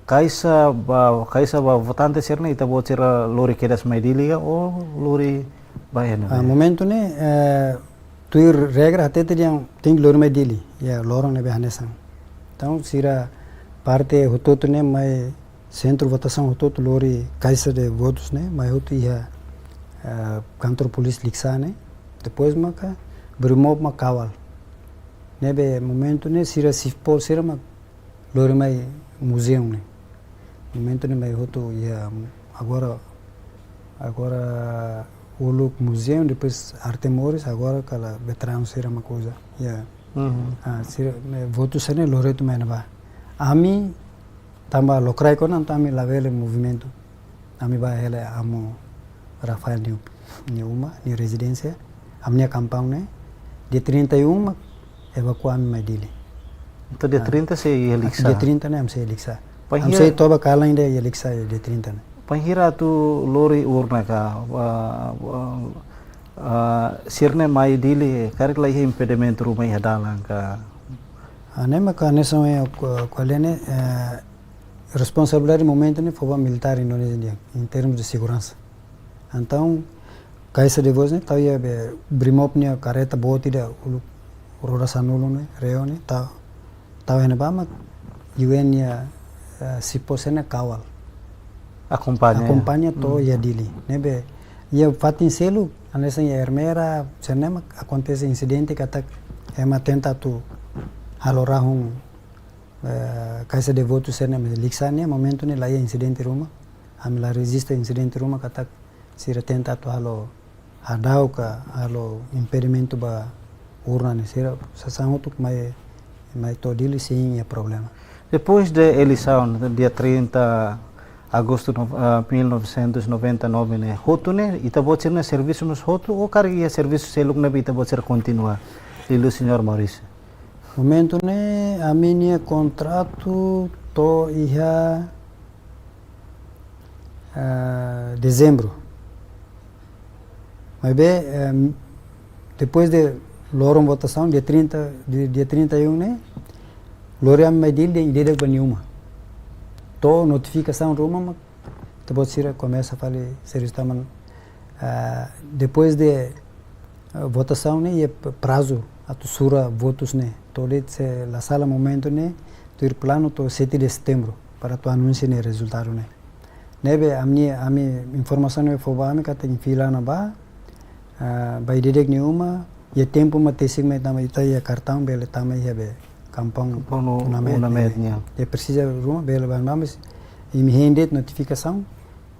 kaisa ba votante serne ita bocera lori kedas mai diliga ou lori bayana momento ne tu regra até yang ting lori mai dili ya lorong ne behanesan então sira parte hototu ne mai centro votação todo lori caixa de votos né, mas outro ia kantor polícia liksa né, depois maka brimob makawal, né be momento né sira sifpol sira mak lori mai museu né, momento né mai outro ia agora o museu depois Artemores agora kala veterano sira uma coisa ia sira voto sene lori tu mai naba ami tambah lokrai konan tami lavele movimento ami ba hele amo Rafael ni uma ni residência amnia kampung né dia 31 evacuar ami mai dili então dia 30 se eliksa dia 30 né am se eliksa am se toba kala ainda eliksa dia 30 né panghira tu lori urna ka sirne mai dili karik lai impedimento rumai hadalang ka ane maka nessa qualene responsabilidade momento né foi militar Indonésia em termos de segurança então caixa de voz né tá ia brimop né careta boti da roda sanulo né reo né tá ene bama UN ya si posene kawal acompanha to ia dili né be ia fatin selo anessa ia ermera senema acontece incidente que até ema tenta tu halorahung caixa de voto sene liksania momento ne lá incidente ruma amila resiste incidente ruma kata sira tenta tu halo hadau ka halo impedimento ba urna ne sira sasang tu mai to dili sim é problema depois de eleição dia 30 agosto 1999 né hotu né itabotser na serviço nos hotu ou carga serviço seluk na itabotser continua lilo senhor Maurício momento né a minha contrato to ia dezembro mas bem depois de lorom votação dia 31 né loriam mai dil de baniuma to notificação ruma te botira começa a falar serviço taman depois de votação né e prazo atu sura votos né tolit se la sala momento né tu plano to 7 de setembro para tu anúncio né resultado né nebe ami informação né foba ami kata em fila na ba by direct nenhuma e tempo matesik me tama ita ya cartão bele tama ya be kampung una mednya e precisa ruma bele ban mamis e me rende notificação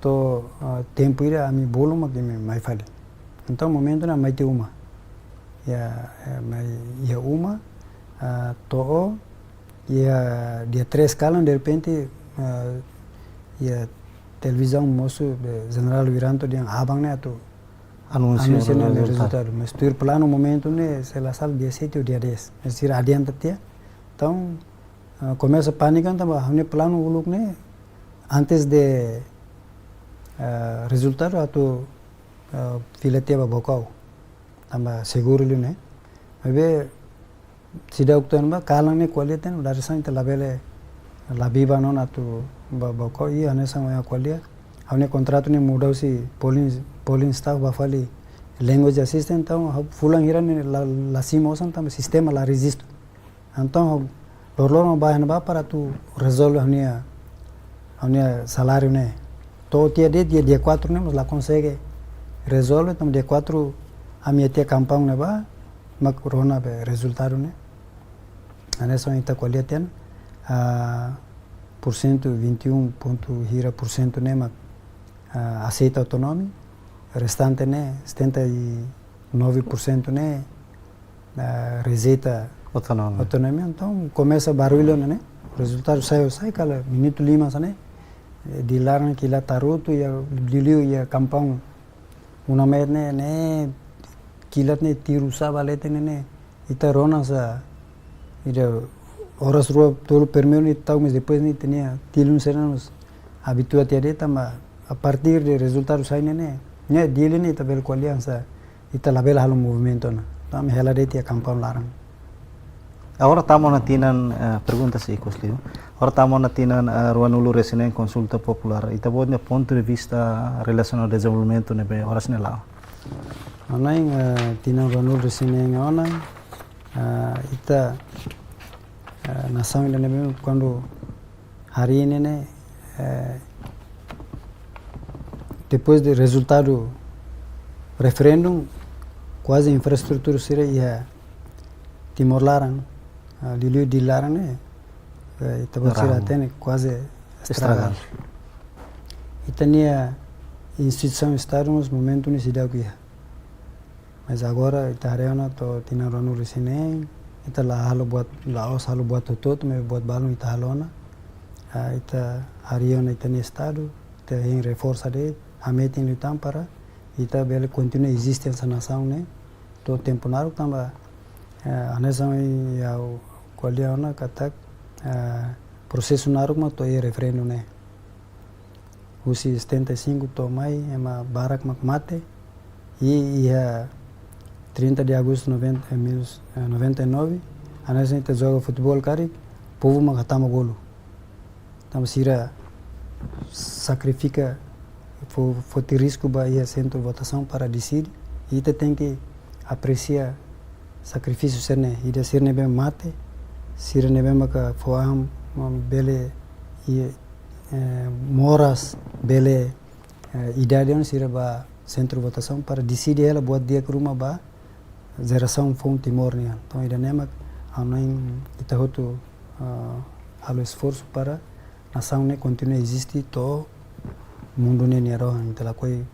to tempo ira ami bolo ma que me mai fale então momento na mai te uma ia uma to ia dia 3 kalan de repente ia televisão moço general Viranto dia abang né tu anúncio né resultado mas tu plano momento né se la sal dia 7 ou dia 10 é decir adianta tia então começa pânico então हमने plano o look né antes de resultado atu filetia bocau tamba seguro li né mas sida uktan ba kalang ne quality ne darasan ta labele labiba non atu bocau e anessa ya quality हमने contrato ne mudau si polling staff ba fali language assistant então fulang hira ne la simosan tam sistema la resist então lorlor ba para tu resolve हमने salário né to dia 4 né mas la consegue resolve então dia 4 a minha tia campang né ba mak rona be resultado né anessa ita quality porcento 21% né mak aceita autonomia restante né 79% né rejeita autonomia então começa barulho né resultado sai kala minuto 5 né dilarang kila tarutu ya diliu ya kampung una med ne kilat ne tirusa balete ne ita rona sa ida horas rua todo permeo tau mas depois ni tinha tilun seranos habituat ya tama a partir de resultados sai ne dili ni tabel aliança ita label halo movimento na tam hela de kampung larang agora estamos na tinan perguntas ecoslido agora estamos na tinan Ruanulu Resinen consulta popular ita bodne ponto de vista relacionado ao desenvolvimento ne be horas ne lá Anai tinan Ruanulu Resinen ona ita nação ainda ne quando hari ini ne depois do resultado referendum, quase a infraestrutura seria Timor-Larang, Liliu di Larang Itabacira tem quase estragado. E tinha instituição Estado nos momentos nesse dia aqui. Mas agora Itareana to tinaronu resinen, ita la halo buat laos halo buat tutup, me buat balon ita halona. Ita hariona ita ni Estado, ita em reforça de ametin lutam para ita bele continue existência nação né. To tempo naru tamba anesão ya qualiona katak processo naru ma to referendum né. Usi 75 to mai ema barak mak mate e 30 de agosto de 99 anesão ita joga futebol kari povo mak hatama golo. Tama sira sacrifica foi risco ba ia centro votação para decidir e ita tem que apreciar sacrifício serne ida serne bem mate sira ne bem maka foam bele e moras bele idade on sira ba centro votação para decidir ela buat dia ke rumah ba geração fom Timor ni então ida nemak anoin ita hotu halo esforço para nação ne continue existir to mundo ne ni rohan tela koi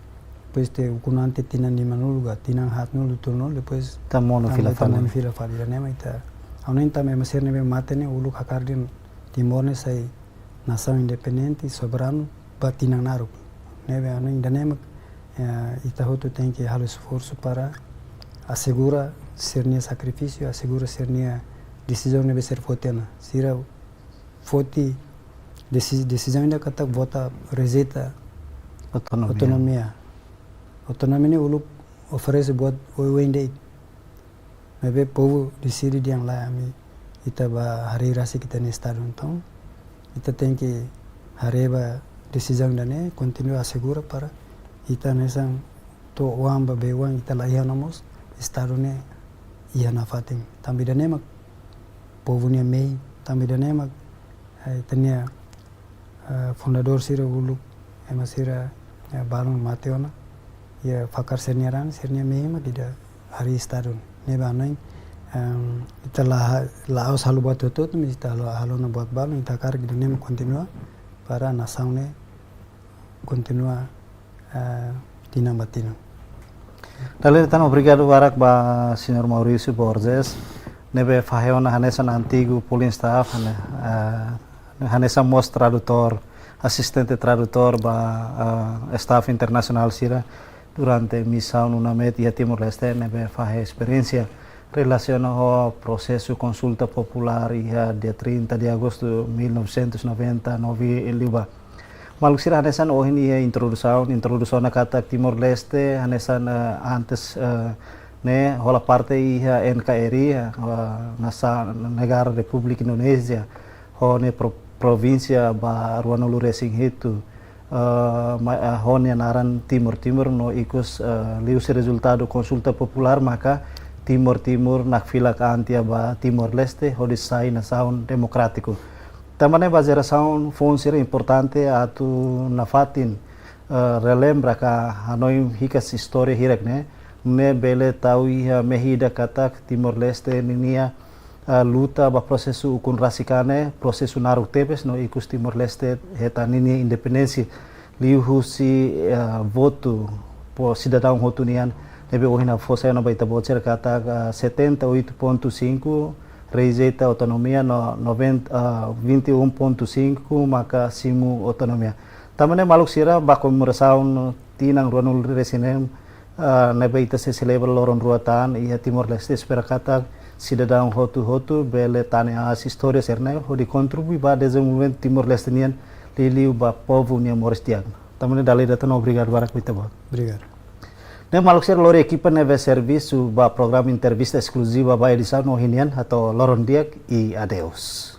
depois te ukunante tinan ni manuluga tinan hat nulu turno depois tamono fila fali ida nema ita anoin também masir ne mate ne ulu hakardin Timor ne sai nação independente soberano batinang naru neve anoin ida nema ita hotu tem que halo esforço para assegura sernia sacrifício assegura sernia decisão neve ser fotena sira foti decisão ainda kata vota rejeita autonomia ini ulu oferece buat oiwendei mebe povo decide diang lá ami ita ba hari rasi kita ni estado então ita tem que hareba decisão dane continua assegura para ita nesang to wamba bewang ita la ia nomos estado ne ia na fating tambi dane mak povo ne mei tambi dane mak tenia fundador sira ulu ema sira balon mateona ia fakar serniaran sernia mehima tidak hari estado neba anoin ita laos halu buat tutup ita halu na buat balon ita kar gida nem continua para nação ne continua tinang batinang. Dalil tan obrigado barak ba senhor Maurício Borges nebe faheona hanesan antigo polling staff hanesan mos tradutor assistente tradutor ba staff internacional sira durante missão no Namet e Timor-Leste nebe fahe experiência relacionada ao processo consulta popular dia 30 de agosto de 1999 em Liba. Maluk sira hanesan ini introdução na kata Timor-Leste hanesan antes ne hola parte NKRI nasa negara Republik Indonesia ho ne província ba Ruanulu Resing itu honia naran Timur no ikus lius resultado consulta popular maka Timur nak filak antia ba Timor-Leste ho disai na sound democrático tamane ba geração fonseira importante atu na fatin relembra ka hanoi hikas história hirak ne bele tau mehida katak Timor-Leste ninia luta ba processo ukun rasikane processo naruk tepes no ikus Timor-Leste heta nini independência liu husi voto po cidadão hotunian nebe ohina fosa no baita bocer kata 78.5 rejeita autonomia no 21.5 maka simu autonomia tamane maluk sira ba comemoração tinang Ruanul Resinem nebe ita se celebra loron ruatan ia Timor-Leste espera kata cidadão hotu bele tane as histórias erne ho di contribui ba desenvolvimento Timor-Leste nian liliu ba povo nia morestian tamane dalai datan obrigado barak bita ba obrigado ne maluk ser lori equipa neve serviço ba programa entrevista exclusiva ba edição no hinian atau loron diak e adeus.